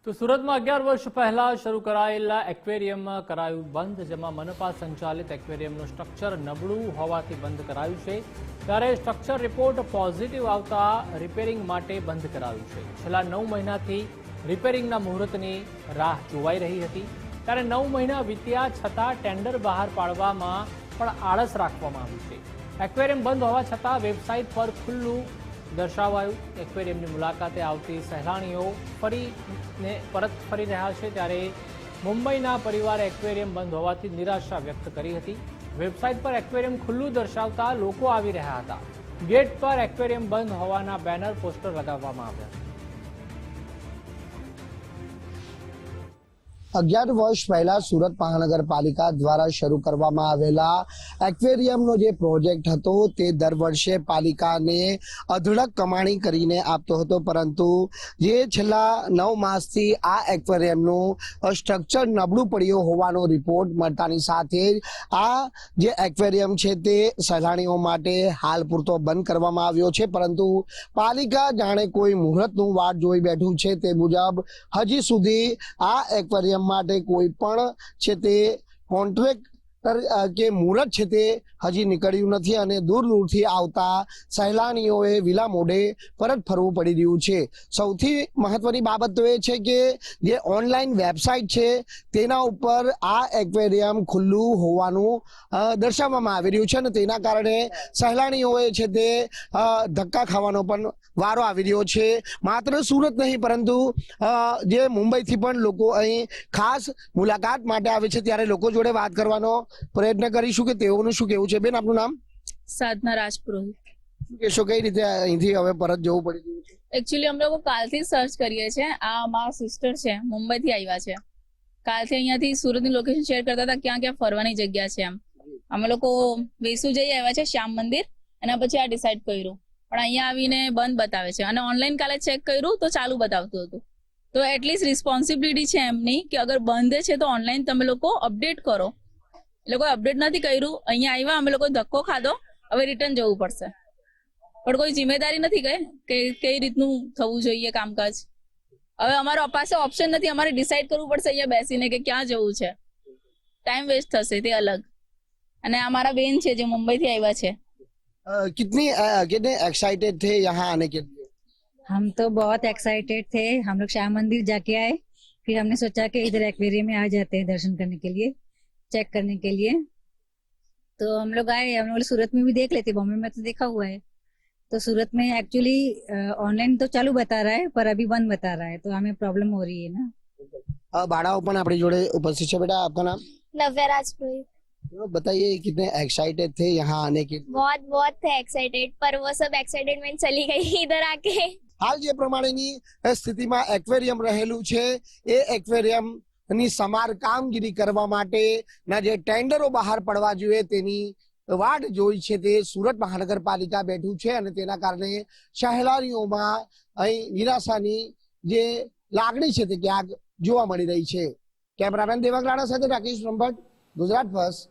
તો સુરતમાં 11 વર્ષ પહેલા શરૂ કરાયેલા એક્વેરિયમમાં કરાયું બંધ, જેમાં મનપા સંચાલિત એક્વેરિયમનું સ્ટ્રક્ચર નબળું હોવાથી બંધ કરાયું છે। ત્યારે સ્ટ્રક્ચર રિપોર્ટ પોઝિટિવ આવતા રિપેરિંગ માટે બંધ કરાયું છે। છેલ્લા 9 મહિનાથી રિપેરિંગના મુહૂર્તની રાહ જોવાઈ રહી હતી। ત્યારે 9 મહિના વીત્યા છતાં ટેન્ડર બહાર પાડવામાં પણ આળસ રાખવામાં આવી છે। એક્વેરિયમ બંધ હોવા છતાં વેબસાઇટ પર ખુલ્લું દર્શાવાયું। એક્વેરિયમની મુલાકાતે આવતી સહેલાણીઓ પરત ફરી રહ્યા છે। ત્યારે મુંબઈના પરિવારે એક્વેરિયમ બંધ હોવાથી નિરાશા વ્યક્ત કરી હતી। વેબસાઇટ પર એક્વેરિયમ ખુલ્લું દર્શાવતા લોકો આવી રહ્યા હતા। ગેટ પર એક્વેરિયમ બંધ હોવાના બેનર પોસ્ટર લગાવવામાં આવ્યા। 11 વર્ષ પહેલા સુરત મહાનગરપાલિકા દ્વારા શરૂ કરવામાં આવેલા એક્વેરિયમનો જે પ્રોજેક્ટ હતો તે દર વર્ષે પાલિકાને અઢળક કમાણી કરીને આપતો હતો, પરંતુ જે છેલ્લા 9 માસથી આ એક્વેરિયમનું સ્ટ્રક્ચર નબળું પડ્યું હોવાનો રિપોર્ટ મળતાની સાથે જ આ જે એક્વેરિયમ છે તે સહેલાણીઓ માટે હાલ પૂરતો બંધ કરવામાં આવ્યો છે। પરંતુ પાલિકા જાણે કોઈ મુહૂર્તનું વાટ જોઈ બેઠું છે તે મુજબ હજી સુધી આ એક્વેરિયમ માટે કોઈ પણ છે તે કોન્ટ્રાક્ટ કે મુહૂર્ત છે તે હજી નીકળ્યું નથી અને દૂર દૂરથી આવતા સહેલાણીઓએ વિલા મોઢે પરત ફરવું પડી રહ્યું છે। સૌથી મહત્વની બાબત તો એ છે કે જે ઓનલાઈન વેબસાઇટ છે તેના ઉપર આ એક્વેરિયમ ખુલ્લું હોવાનું દર્શાવવામાં આવી રહ્યું છે અને તેના કારણે સહેલાણીઓએ છે તે ધક્કા ખાવાનો પણ વારો આવી રહ્યો છે। માત્ર સુરત નહીં પરંતુ જે મુંબઈથી પણ લોકો અહીં ખાસ મુલાકાત માટે આવે છે, ત્યારે લોકો જોડે વાત કરવાનો પ્રયત્ન કરીશું કે તેઓનું શું કહેવું છે। બેન, આપનું નામ? સાધના રાજપુરોહિત। શું કહેશો, કઈ રીતે અહીંથી હવે પરત જવું પડી ગયું છે? એકચ્યુઅલી અમે લોકો કાલથી સર્ચ કરીએ છીએ। આ અમારા સિસ્ટર છે, મુંબઈથી આવ્યા છે। કાલથી અહીંયાથી સુરતની લોકેશન શેર કરતા હતા ક્યાં ક્યાં ફરવાની જગ્યા છે એમ। અમે લોકો વેસુ જઈ આવ્યા છે, શ્યામ મંદિર, એના પછી આ ડિસાઈડ કર્યું, પણ અહીંયા આવીને બંધ બતાવે છે અને ઓનલાઈન કાલે ચેક કર્યું તો ચાલુ બતાવતું હતું। તો એટલીસ્ટ રિસ્પોન્સિબિલિટી છે એમની કે અગર બંધ છે તો ઓનલાઈન તમે લોકો અપડેટ કરો। એ લોકોએ અપડેટ નથી કર્યું, અહીંયા આવ્યા, અમે લોકો ધક્કો ખાધો, હવે રિટર્ન જવું પડશે। પણ કોઈ જિમ્મેદારી નથી કે કઈ રીતનું થવું જોઈએ કામકાજ। હવે અમારો પાસે ઓપ્શન નથી, અમારે ડિસાઈડ કરવું પડશે અહીંયા બેસીને કે ક્યાં જવું છે। ટાઈમ વેસ્ટ થશે તે અલગ। અને અમારા બેન છે જે મુંબઈથી આવ્યા છે। कितने एक्साइटेड थे यहाँ आने के लिए? हम तो बहुत एक्साइटेड थे। हम लोग श्याम मंदिर जाके आए, फिर हमने सोचा कि इधर एक्वेरियम में आ जाते हैं दर्शन करने के लिए, चेक करने के लिए। तो हम लोग आए। हम लोग सूरत में भी देख लेते, बॉम्बे में तो देखा हुआ है। तो सूरत में एक्चुअली ऑनलाइन तो चालू बता रहा है पर अभी बंद बता रहा है, तो हमें प्रॉब्लम हो रही है ना। बाड़ाओ पण अपनी जोड़े उपस्थित है। बेटा, आपका नाम? नव्या राजपुरोहित। बताइए, कितने एक्साइटेड थे यहाँ आने के लिए? बहुत थे एक्साइटेड, पर वो सब एक्साइटेडमेंट चली गई इधर आके। हाल जे प्रमाणेनी स्थितिमां एक्वेरियम रहेલું છે એ एक्वेरियम ની સમાર કામગીરી કરવા માટે ના જે ટેન્ડરો બહાર પડવા જોઈએ તેની વાટ જોઈ છે તે સુરત મહાનગરપાલિકા બેઠું છે અને તેના કારણે સહેલાણીઓમાં અહીં નિરાશાની જે લાગણી છે તે ક્યાંક જોવા મળી રહી છે। કેમેરામેન દેવંગ રાણા સાથે રાકેશ બ્રહ્મભટ્ટ, ગુજરાત ફર્સ્ટ,